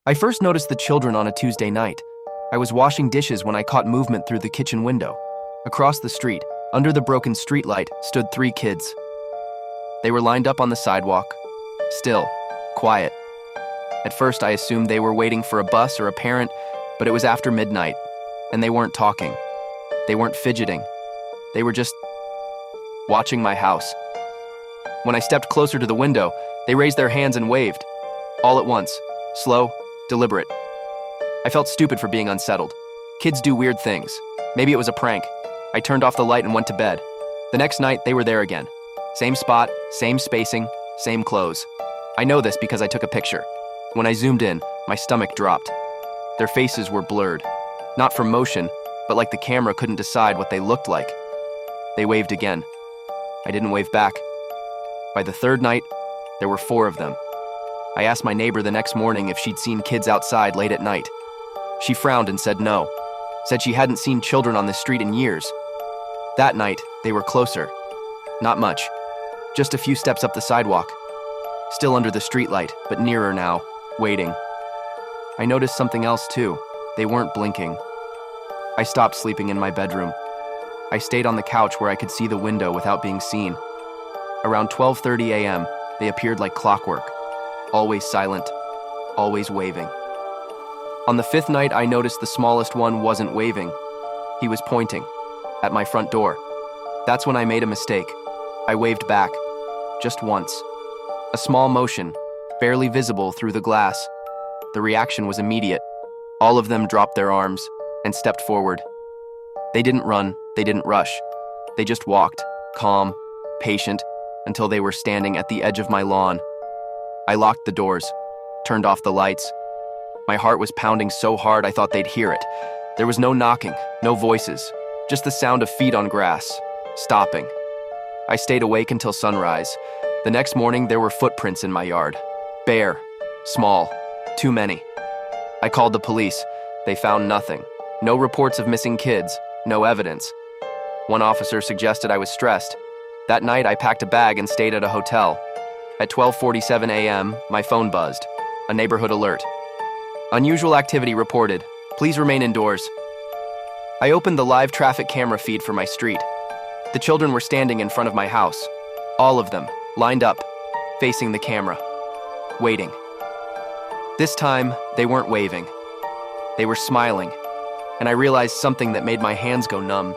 I first noticed the children on a Tuesday night. I was washing dishes when I caught movement through the kitchen window. Across the street, under the broken streetlight, stood 3 kids. They were lined up on the sidewalk, still, quiet. At first, I assumed they were waiting for a bus or a parent, but it was after midnight, and they weren't talking. They weren't fidgeting. They were just watching my house. When I stepped closer to the window, they raised their hands and waved, all at once, slow, deliberate. I felt stupid for being unsettled. Kids do weird things. Maybe it was a prank. I turned off the light and went to bed. The next night, they were there again. Same spot, same spacing, same clothes. I know this because I took a picture. When I zoomed in, my stomach dropped. Their faces were blurred. Not from motion, but like the camera couldn't decide what they looked like. They waved again. I didn't wave back. By the 3rd night, there were 4 of them. I asked my neighbor the next morning if she'd seen kids outside late at night. She frowned and said no. Said she hadn't seen children on this street in years. That night, they were closer. Not much. Just a few steps up the sidewalk. Still under the streetlight, but nearer now, waiting. I noticed something else too. They weren't blinking. I stopped sleeping in my bedroom. I stayed on the couch where I could see the window without being seen. Around 12:30 a.m., they appeared like clockwork. Always silent, always waving. On the 5th night, I noticed the smallest one wasn't waving. He was pointing at my front door. That's when I made a mistake. I waved back, just once. A small motion, barely visible through the glass. The reaction was immediate. All of them dropped their arms and stepped forward. They didn't run, they didn't rush. They just walked, calm, patient, until they were standing at the edge of my lawn. I locked the doors, turned off the lights. My heart was pounding so hard I thought they'd hear it. There was no knocking, no voices, just the sound of feet on grass, stopping. I stayed awake until sunrise. The next morning, there were footprints in my yard. Bare, small, too many. I called the police. They found nothing. No reports of missing kids, no evidence. One officer suggested I was stressed. That night, I packed a bag and stayed at a hotel. At 12:47 a.m., my phone buzzed. A neighborhood alert. Unusual activity reported. Please remain indoors. I opened the live traffic camera feed for my street. The children were standing in front of my house. All of them, lined up, facing the camera, waiting. This time, they weren't waving. They were smiling, and I realized something that made my hands go numb.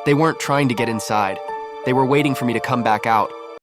They weren't trying to get inside. They were waiting for me to come back out.